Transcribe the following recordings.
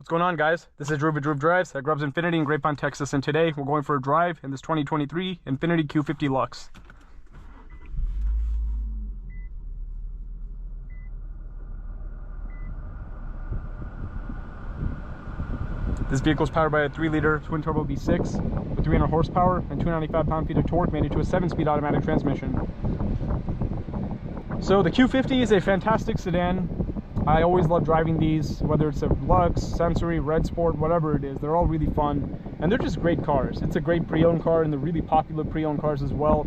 What's going on, guys? This is Drew with Drew Drives at Grubbs Infinity in Grapevine, Texas, and today we're going for a drive in this 2023 Infiniti Q50 Luxe. This vehicle is powered by a 3-liter twin-turbo V6 with 300 horsepower and 295 pound-feet of torque made into a 7-speed automatic transmission. So the Q50 is a fantastic sedan. I always love driving these, whether it's a Luxe, Sensory, Red Sport, whatever it is. They're all really fun, and they're just great cars. It's a great pre-owned car, and they're really popular pre-owned cars as well,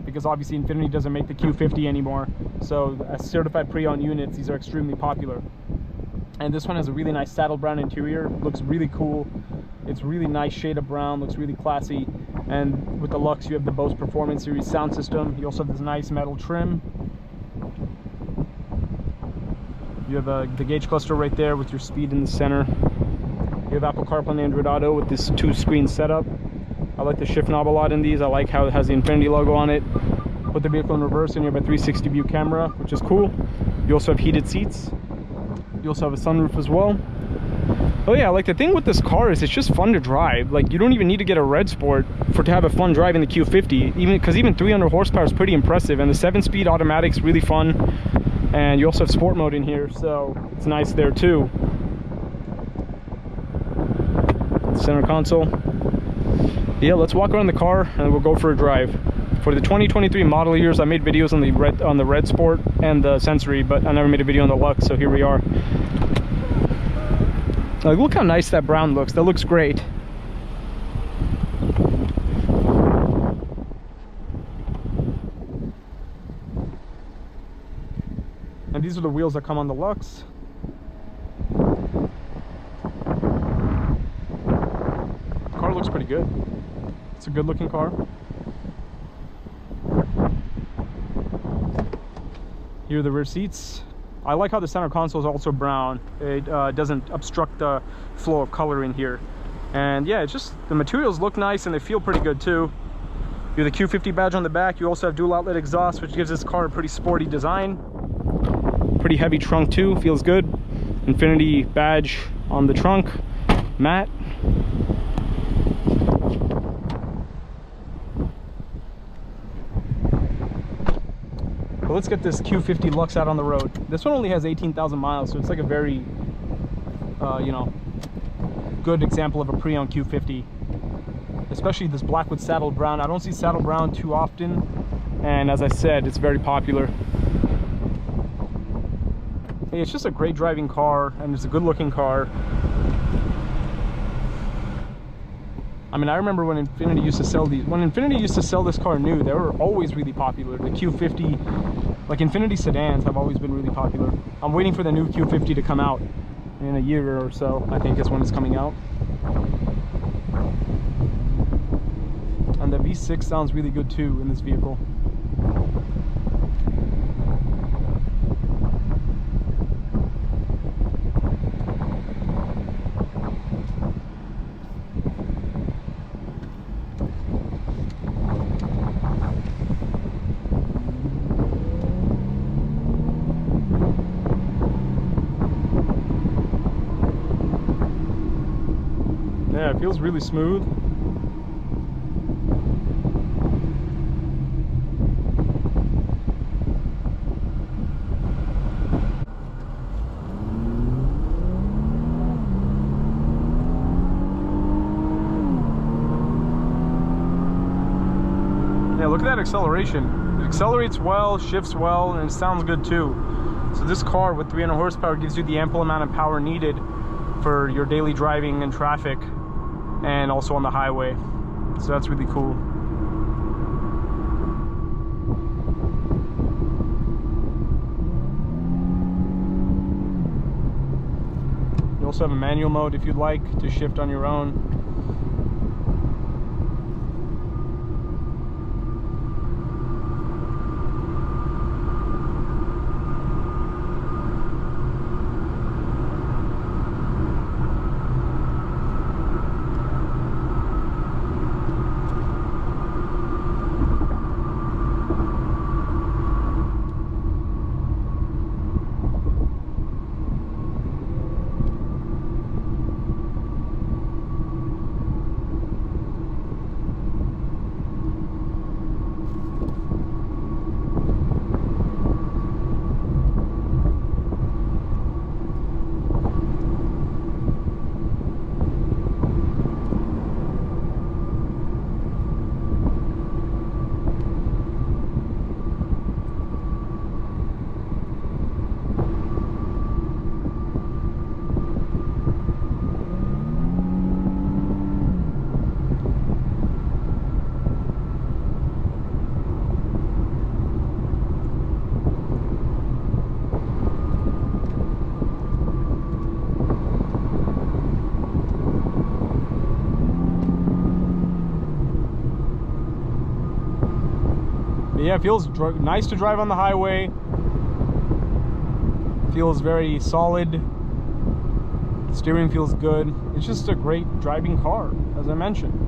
because obviously Infiniti doesn't make the Q50 anymore. So as certified pre-owned units, these are extremely popular. And this one has a really nice saddle brown interior, looks really cool. It's really nice shade of brown, looks really classy. And with the Luxe, you have the Bose Performance Series sound system. You also have this nice metal trim. You have the gauge cluster right there with your speed in the center. You have Apple CarPlay and Android Auto with this 2-screen setup. I like the shift knob a lot in these. I like how it has the Infiniti logo on it. Put the vehicle in reverse and you have a 360 view camera, which is cool. You also have heated seats. You also have a sunroof as well. Oh yeah, like the thing with this car is it's just fun to drive. Like you don't even need to get a Red Sport to have a fun drive in the Q50. Even 300 horsepower is pretty impressive, and the 7-speed automatic's really fun. And you also have sport mode in here, so it's nice there too. Center console. Yeah, let's walk around the car and we'll go for a drive. For the 2023 model years, I made videos on the Red Sport and the Sensory, but I never made a video on the Luxe, so here we are. Like, look how nice that brown looks. That looks great. And these are the wheels that come on the Luxe. The car looks pretty good. It's a good looking car. Here are the rear seats. I like how the center console is also brown. It doesn't obstruct the flow of color in here. And yeah, it's just, the materials look nice and they feel pretty good too. You have the Q50 badge on the back. You also have dual outlet exhaust, which gives this car a pretty sporty design. Pretty heavy trunk too, feels good. Infiniti badge on the trunk, matte. But let's get this Q50 Luxe out on the road. This one only has 18,000 miles, so it's like a very, you know, good example of a pre-owned Q50. Especially this black with saddle brown. I don't see saddle brown too often, and as I said, it's very popular. It's just a great driving car, and it's a good looking car. I mean, I remember when Infiniti used to sell these. When Infiniti used to sell this car new, they were always really popular. The Q50, like Infiniti sedans, have always been really popular. I'm waiting for the new Q50 to come out in a year or so, I think is when it's coming out. And the V6 sounds really good too in this vehicle. Yeah, it feels really smooth. Yeah, look at that acceleration. It accelerates well, shifts well, and it sounds good too. So this car with 300 horsepower gives you the ample amount of power needed for your daily driving and traffic, and also on the highway. So that's really cool. You also have a manual mode if you'd like to shift on your own. Yeah, it feels nice to drive on the highway. Feels very solid. Steering feels good. It's just a great driving car, as I mentioned.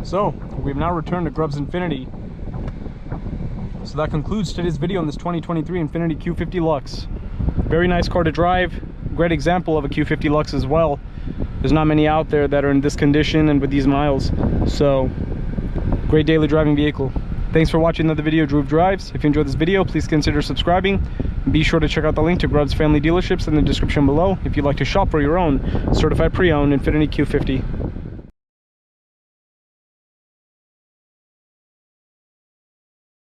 So we've now returned to Grubbs Infiniti. So that concludes today's video on this 2023 Infiniti Q50 Luxe. Very nice car to drive. Great example of a Q50 Luxe as well. There's not many out there that are in this condition and with these miles. So great daily driving vehicle. Thanks for watching another video, Drew Drives. If you enjoyed this video, please consider subscribing. Be sure to check out the link to Grubbs family dealerships in the description below if you'd like to shop for your own certified pre-owned Infiniti Q50.